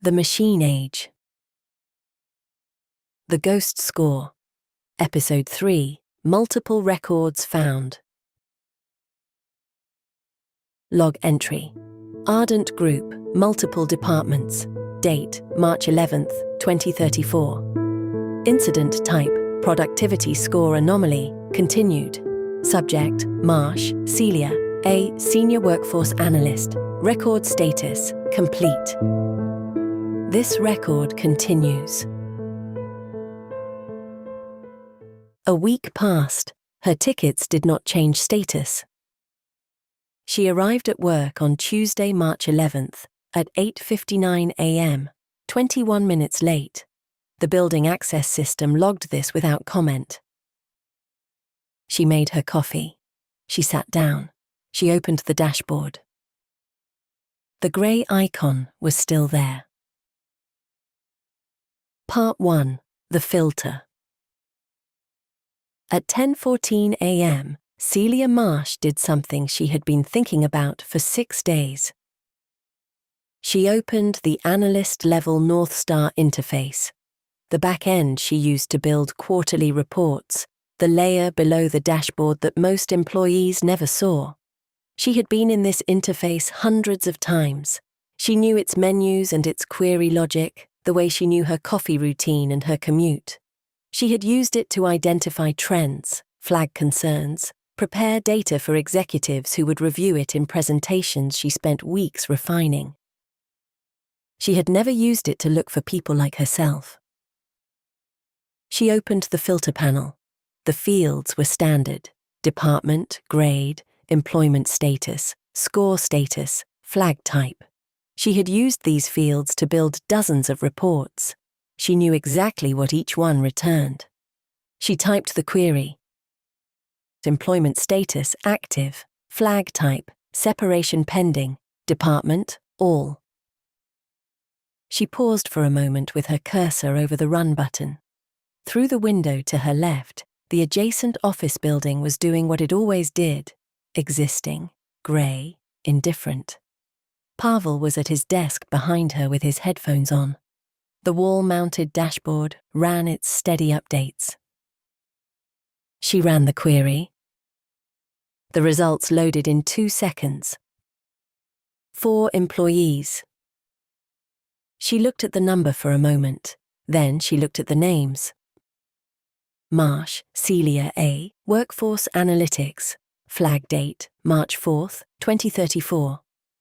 The Machine Age. The Ghost Score. Episode 3. Multiple Records Found. Log entry. Ardent Group, multiple departments. Date, March 11th, 2034. Incident type, productivity score anomaly, continued. Subject, Marsh, Celia, A, Senior Workforce Analyst. Record status, complete. This record continues. A week passed. Her tickets did not change status. She arrived at work on Tuesday, March 11th, at 8:59 a.m., 21 minutes late. The building access system logged this without comment. She made her coffee. She sat down. She opened the dashboard. The grey icon was still there. Part 1. The Filter. At 10:14 a.m., Celia Marsh did something she had been thinking about for 6 days. She opened the analyst-level North Star interface, the back end she used to build quarterly reports, the layer below the dashboard that most employees never saw. She had been in this interface hundreds of times. She knew its menus and its query logic, the way she knew her coffee routine and her commute. She had used it to identify trends, flag concerns, prepare data for executives who would review it in presentations she spent weeks refining. She had never used it to look for people like herself. She opened the filter panel. The fields were standard: department, grade, employment status, score status, flag type. She had used these fields to build dozens of reports. She knew exactly what each one returned. She typed the query: employment status active, flag type, separation pending, department, all. She paused for a moment with her cursor over the run button. Through the window to her left, the adjacent office building was doing what it always did: existing, grey, indifferent. Pavel was at his desk behind her with his headphones on. The wall-mounted dashboard ran its steady updates. She ran the query. The results loaded in 2 seconds. 4 employees. She looked at the number for a moment. Then she looked at the names. Marsh, Celia A., Workforce Analytics. Flag date, March 4th, 2034.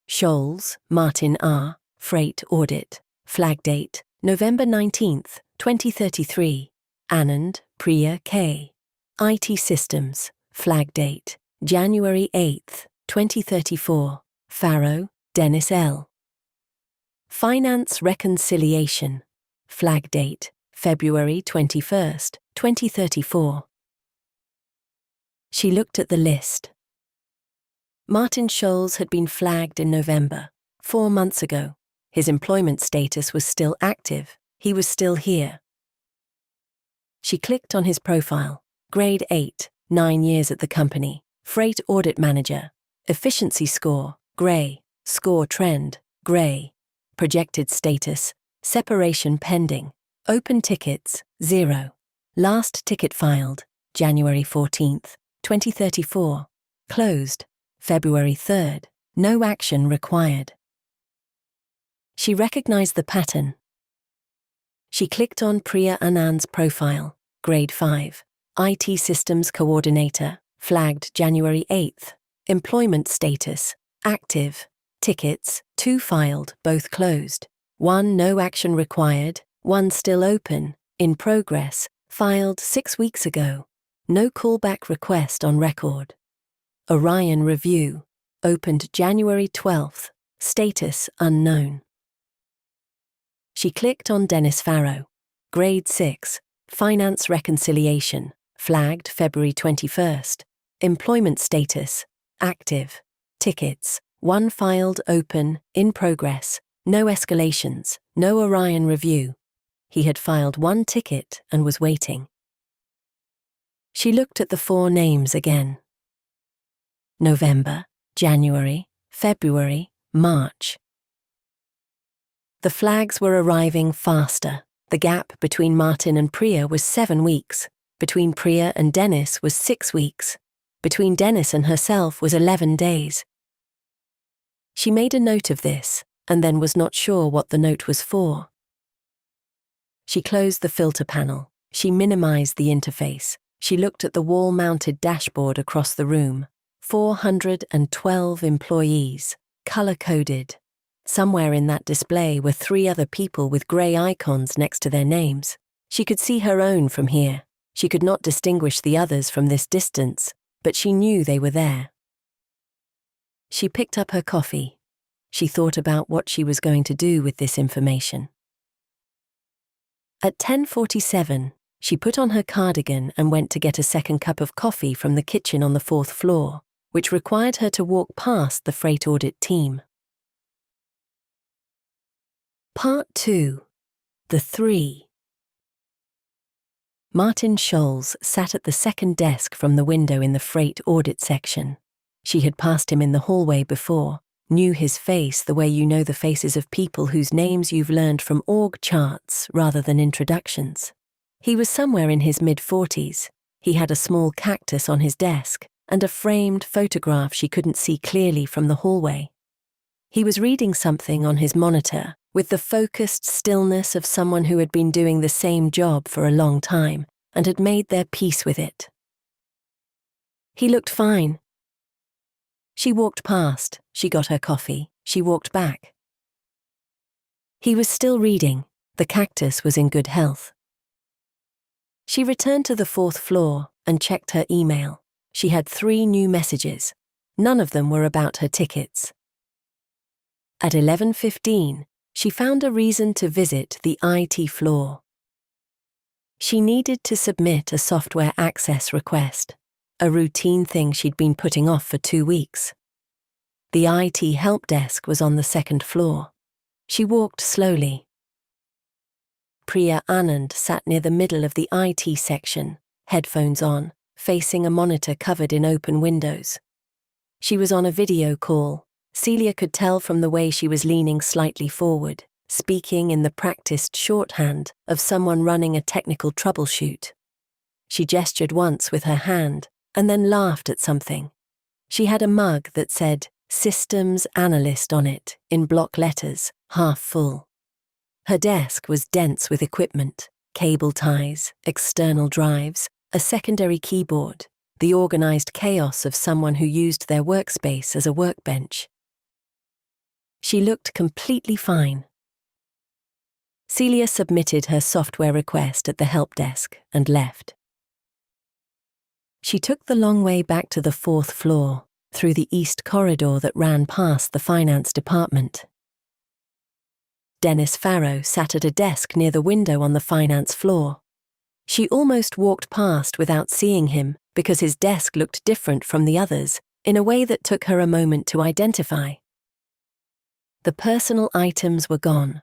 Scholes, Martin R., Freight Audit. Flag date, November 19th, 2033. Anand, Priya K. IT Systems. Flag date, January 8th, 2034. Farrow, Dennis L. Finance Reconciliation. Flag date, February 21st, 2034. She looked at the list. Martin Scholes had been flagged in November, 4 months ago. His employment status was still active. He was still here. She clicked on his profile. Grade 8, 9 years at the company. Freight Audit Manager. Efficiency score, grey. Score trend, grey. Projected status, separation pending. Open tickets, 0. Last ticket filed, January 14th, 2034. Closed, February 3rd. No action required. She recognized the pattern. She clicked on Priya Anand's profile, grade 5, IT Systems Coordinator, flagged January 8th, employment status, active, tickets, 2 filed, both closed, 1 no action required, 1 still open, in progress, filed 6 weeks ago, no callback request on record. Orion review, opened January 12th, status unknown. She clicked on Dennis Farrow, grade 6, Finance Reconciliation, flagged February 21st, employment status, active, tickets, 1 filed open, in progress, no escalations, no Orion review. He had filed 1 ticket and was waiting. She looked at the 4 names again. November, January, February, March. The flags were arriving faster. The gap between Martin and Priya was 7 weeks. Between Priya and Dennis was 6 weeks. Between Dennis and herself was 11 days. She made a note of this, and then was not sure what the note was for. She closed the filter panel. She minimized the interface. She looked at the wall-mounted dashboard across the room. 412 employees, color-coded. Somewhere in that display were 3 other people with grey icons next to their names. She could see her own from here. She could not distinguish the others from this distance, but she knew they were there. She picked up her coffee. She thought about what she was going to do with this information. At 10:47, she put on her cardigan and went to get a second cup of coffee from the kitchen on the 4th floor, which required her to walk past the freight audit team. Part 2. The 3. Martin Scholes sat at the second desk from the window in the freight audit section. She had passed him in the hallway before, knew his face the way you know the faces of people whose names you've learned from org charts rather than introductions. He was somewhere in his mid-40s. He had a small cactus on his desk and a framed photograph she couldn't see clearly from the hallway. He was reading something on his monitor with the focused stillness of someone who had been doing the same job for a long time and had made their peace with it. He looked fine. She walked past, she got her coffee, she walked back. He was still reading. The cactus was in good health. She returned to the 4th floor and checked her email. She had 3 new messages. None of them were about her tickets. At 11:15, she found a reason to visit the IT floor. She needed to submit a software access request, a routine thing she'd been putting off for 2 weeks. The IT help desk was on the 2nd floor. She walked slowly. Priya Anand sat near the middle of the IT section, headphones on, facing a monitor covered in open windows. She was on a video call. Celia could tell from the way she was leaning slightly forward, speaking in the practiced shorthand of someone running a technical troubleshoot. She gestured once with her hand, and then laughed at something. She had a mug that said, Systems Analyst on it, in block letters, half full. Her desk was dense with equipment, cable ties, external drives, a secondary keyboard, the organized chaos of someone who used their workspace as a workbench. She looked completely fine. Celia submitted her software request at the help desk and left. She took the long way back to the 4th floor, through the east corridor that ran past the finance department. Dennis Farrow sat at a desk near the window on the finance floor. She almost walked past without seeing him because his desk looked different from the others in a way that took her a moment to identify. The personal items were gone.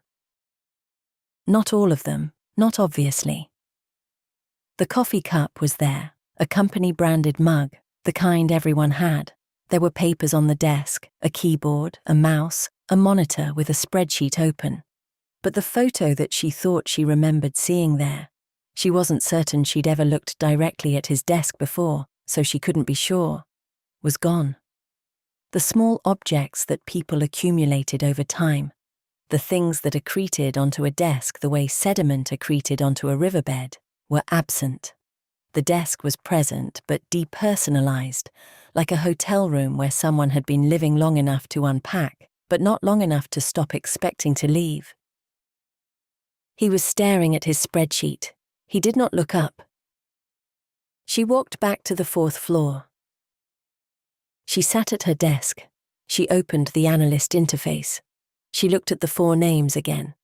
Not all of them, not obviously. The coffee cup was there, a company-branded mug, the kind everyone had. There were papers on the desk, a keyboard, a mouse, a monitor with a spreadsheet open. But the photo that she thought she remembered seeing there, she wasn't certain she'd ever looked directly at his desk before, so she couldn't be sure, was gone. The small objects that people accumulated over time, the things that accreted onto a desk the way sediment accreted onto a riverbed, were absent. The desk was present but depersonalized, like a hotel room where someone had been living long enough to unpack, but not long enough to stop expecting to leave. He was staring at his spreadsheet. He did not look up. She walked back to the 4th floor. She sat at her desk. She opened the analyst interface. She looked at the 4 names again.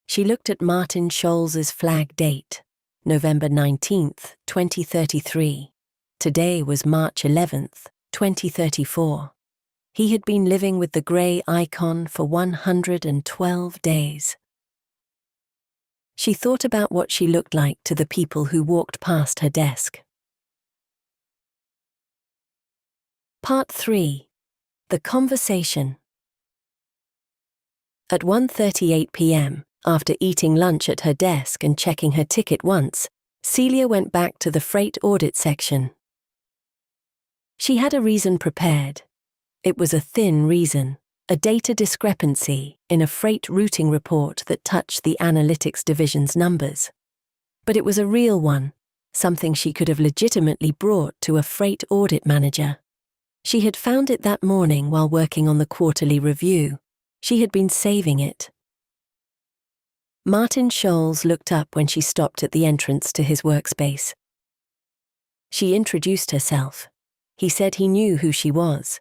She looked at Martin Scholes's flag date, November 19th, 2033. Today was March 11th, 2034. He had been living with the grey icon for 112 days. She thought about what she looked like to the people who walked past her desk. Part 3. The conversation. At 1:38 p.m., after eating lunch at her desk and checking her ticket once, Celia went back to the freight audit section. She had a reason prepared. It was a thin reason, a data discrepancy in a freight routing report that touched the analytics division's numbers. But it was a real one, something she could have legitimately brought to a freight audit manager. She had found it that morning while working on the quarterly review. She had been saving it. Martin Scholes looked up when she stopped at the entrance to his workspace. She introduced herself. He said he knew who she was.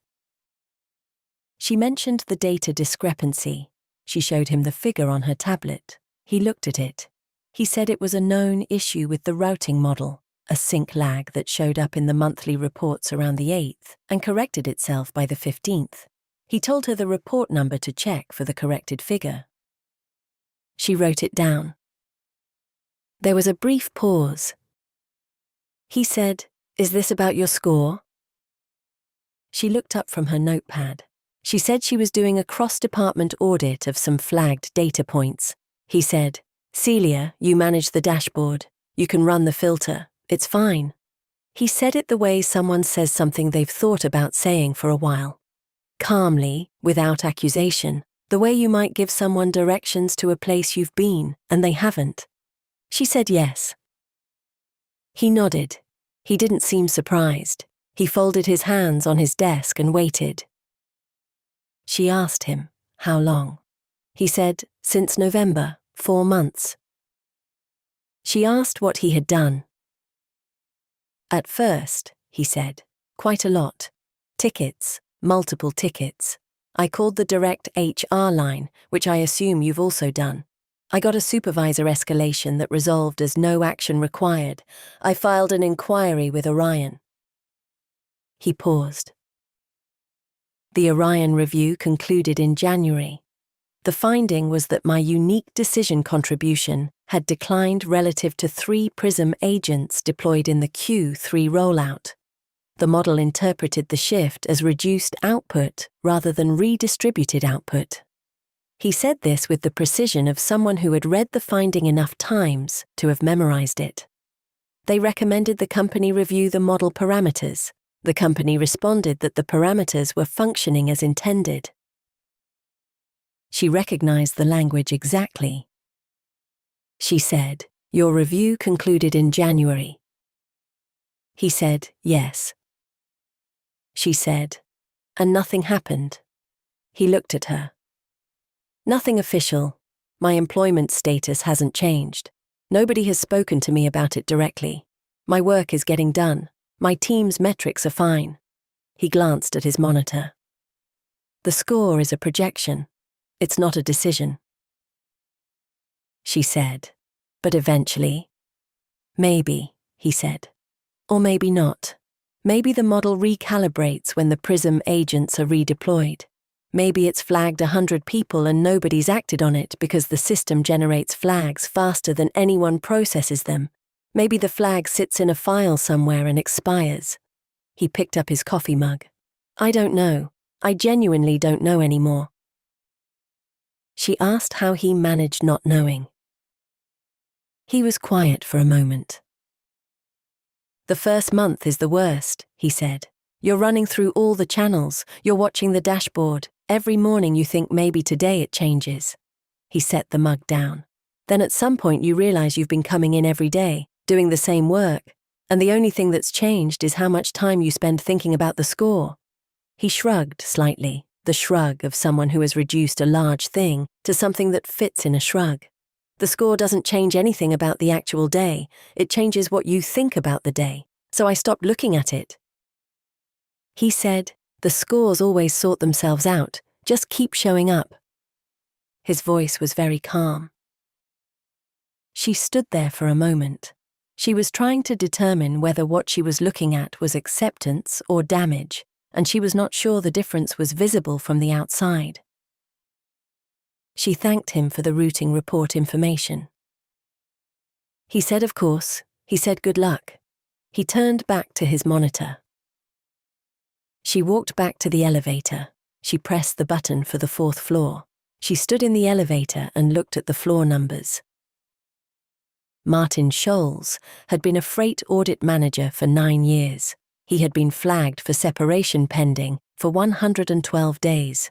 She mentioned the data discrepancy. She showed him the figure on her tablet. He looked at it. He said it was a known issue with the routing model, a sync lag that showed up in the monthly reports around the 8th and corrected itself by the 15th. He told her the report number to check for the corrected figure. She wrote it down. There was a brief pause. He said, "Is this about your score?" She looked up from her notepad. She said she was doing a cross-department audit of some flagged data points. He said, "Celia, you manage the dashboard. You can run the filter. It's fine." He said it the way someone says something they've thought about saying for a while. Calmly, without accusation, the way you might give someone directions to a place you've been and they haven't. She said yes. He nodded. He didn't seem surprised. He folded his hands on his desk and waited. She asked him, how long? He said, since November, 4 months. She asked what he had done. At first, he said, quite a lot. Tickets, multiple tickets. I called the direct HR line, which I assume you've also done. I got a supervisor escalation that resolved as no action required. I filed an inquiry with Orion. He paused. The Orion review concluded in January. The finding was that my unique decision contribution had declined relative to 3 PRISM agents deployed in the Q3 rollout. The model interpreted the shift as reduced output rather than redistributed output. He said this with the precision of someone who had read the finding enough times to have memorized it. They recommended the company review the model parameters. The company responded that the parameters were functioning as intended. She recognized the language exactly. She said, "Your review concluded in January." He said, "Yes." She said, "And nothing happened?" He looked at her. "Nothing official. My employment status hasn't changed. Nobody has spoken to me about it directly. My work is getting done. My team's metrics are fine." He glanced at his monitor. "The score is a projection. It's not a decision." She said, "But eventually?" "Maybe," he said. "Or maybe not. Maybe the model recalibrates when the PRISM agents are redeployed. Maybe it's flagged 100 people and nobody's acted on it because the system generates flags faster than anyone processes them. Maybe the flag sits in a file somewhere and expires." He picked up his coffee mug. "I don't know. I genuinely don't know anymore." She asked how he managed not knowing. He was quiet for a moment. "The first month is the worst," he said. "You're running through all the channels. You're watching the dashboard. Every morning you think maybe today it changes." He set the mug down. "Then at some point you realize you've been coming in every day, doing the same work, and the only thing that's changed is how much time you spend thinking about the score." He shrugged slightly, the shrug of someone who has reduced a large thing to something that fits in a shrug. "The score doesn't change anything about the actual day. It changes what you think about the day. So I stopped looking at it." He said, "The scores always sort themselves out. Just keep showing up." His voice was very calm. She stood there for a moment. She was trying to determine whether what she was looking at was acceptance or damage, and she was not sure the difference was visible from the outside. She thanked him for the routing report information. He said, "Of course." He said, "Good luck." He turned back to his monitor. She walked back to the elevator. She pressed the button for the 4th floor. She stood in the elevator and looked at the floor numbers. Martin Scholes had been a freight audit manager for 9 years. He had been flagged for separation pending for 112 days.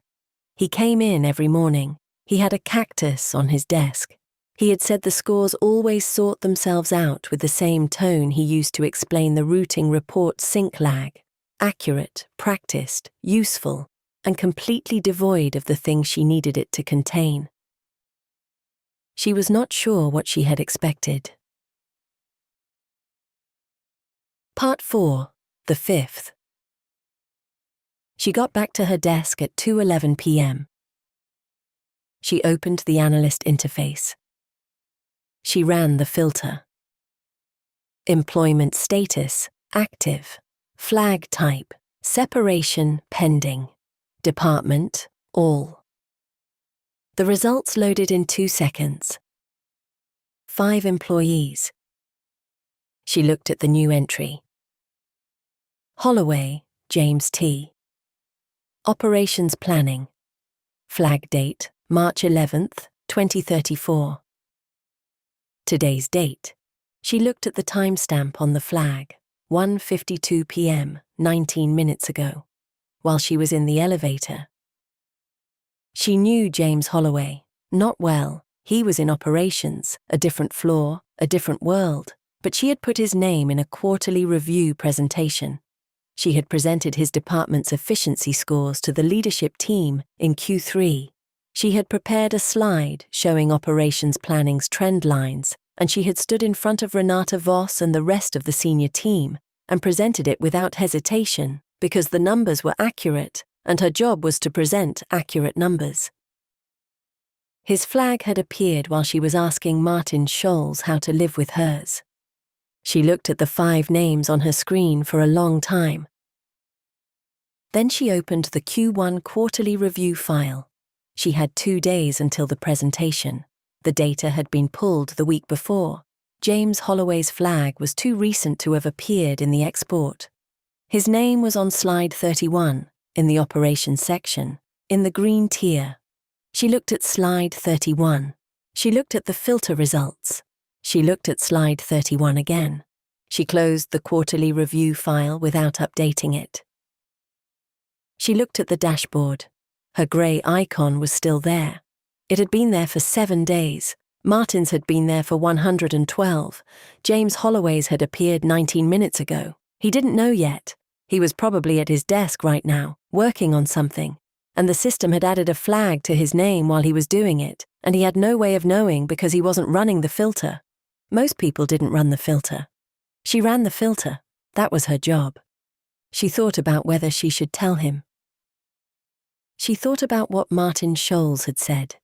He came in every morning. He had a cactus on his desk. He had said the scores always sort themselves out with the same tone he used to explain the routing report sync lag: accurate, practiced, useful, and completely devoid of the thing she needed it to contain. She was not sure what she had expected. Part 4, the 5th. She got back to her desk at 2:11 p.m. She opened the analyst interface. She ran the filter. Employment status, active. Flag type, separation pending. Department, all. The results loaded in 2 seconds. 5 employees. She looked at the new entry. Holloway, James T. Operations planning. Flag date, March 11th, 2034. Today's date. She looked at the timestamp on the flag, 1:52 p.m., 19 minutes ago, while she was in the elevator. She knew James Holloway, not well. He was in operations, a different floor, a different world, but she had put his name in a quarterly review presentation. She had presented his department's efficiency scores to the leadership team in Q3. She had prepared a slide showing operations planning's trend lines, and she had stood in front of Renata Voss and the rest of the senior team and presented it without hesitation because the numbers were accurate and her job was to present accurate numbers. His flag had appeared while she was asking Martin Scholes how to live with hers. She looked at the 5 names on her screen for a long time. Then she opened the Q1 quarterly review file. She had 2 days until the presentation. The data had been pulled the week before. James Holloway's flag was too recent to have appeared in the export. His name was on slide 31, in the operations section, in the green tier. She looked at slide 31. She looked at the filter results. She looked at slide 31 again. She closed the quarterly review file without updating it. She looked at the dashboard. Her grey icon was still there. It had been there for 7 days. Martin's had been there for 112. James Holloway's had appeared 19 minutes ago. He didn't know yet. He was probably at his desk right now, working on something. And the system had added a flag to his name while he was doing it, and he had no way of knowing because he wasn't running the filter. Most people didn't run the filter. She ran the filter. That was her job. She thought about whether she should tell him. She thought about what Martin Scholes had said.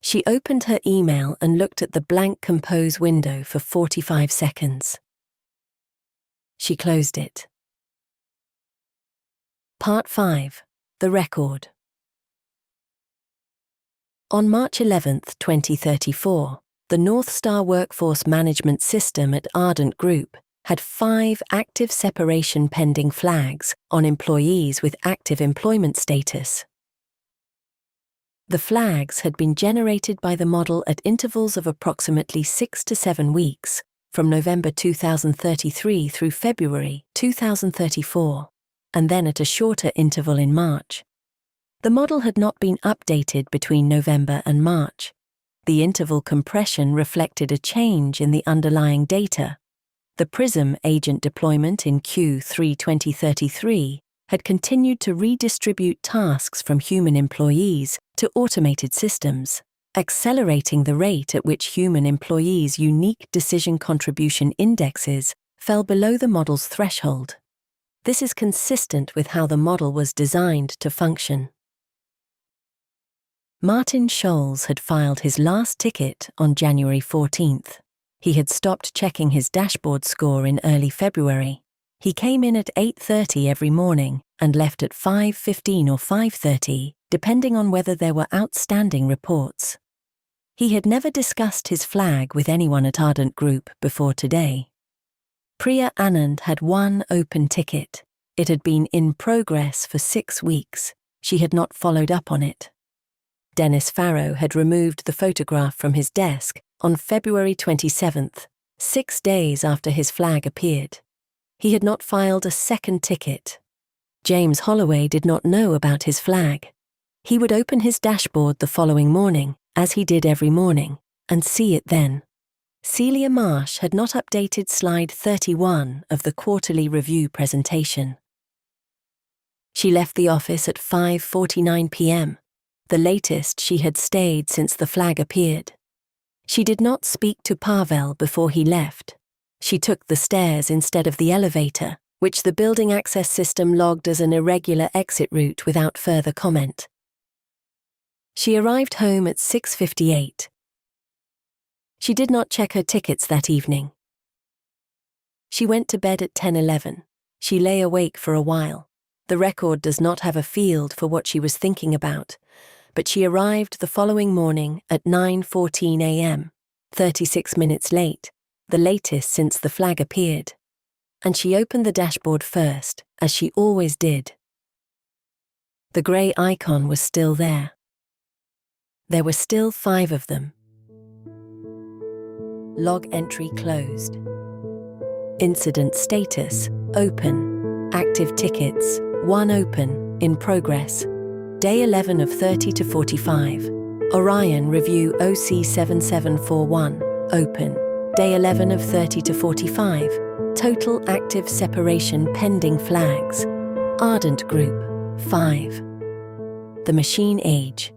She opened her email and looked at the blank compose window for 45 seconds. She closed it. Part 5, the record. On March 11, 2034, the North Star Workforce Management System at Ardent Group had 5 active separation pending flags on employees with active employment status. The flags had been generated by the model at intervals of approximately 6 to 7 weeks, from November 2033 through February 2034, and then at a shorter interval in March. The model had not been updated between November and March. The interval compression reflected a change in the underlying data. The PRISM agent deployment in Q3 2033 had continued to redistribute tasks from human employees to automated systems, accelerating the rate at which human employees' unique decision contribution indexes fell below the model's threshold. This is consistent with how the model was designed to function. Martin Scholes had filed his last ticket on January 14th. He had stopped checking his dashboard score in early February. He came in at 8:30 every morning and left at 5:15 or 5:30, depending on whether there were outstanding reports. He had never discussed his flag with anyone at Ardent Group before today. Priya Anand had 1 open ticket. It had been in progress for 6 weeks. She had not followed up on it. Dennis Farrow had removed the photograph from his desk on February 27th, 6 days after his flag appeared. He had not filed a second ticket. James Holloway did not know about his flag. He would open his dashboard the following morning, as he did every morning, and see it then. Celia Marsh had not updated slide 31 of the quarterly review presentation. She left the office at 5:49 p.m., the latest she had stayed since the flag appeared. She did not speak to Pavel before he left. She took the stairs instead of the elevator, which the building access system logged as an irregular exit route without further comment. She arrived home at 6:58. She did not check her tickets that evening. She went to bed at 10:11. She lay awake for a while. The record does not have a field for what she was thinking about, but she arrived the following morning at 9:14 a.m., 36 minutes late, the latest since the flag appeared. And she opened the dashboard first, as she always did. The grey icon was still there. There were still 5 of them. Log entry closed. Incident status, open. Active tickets, 1 open, in progress. Day 11 of 30 to 45. Orion Review OC7741, open. Day 11 of 30 to 45. Total active separation pending flags. Ardent Group, 5. The machine age,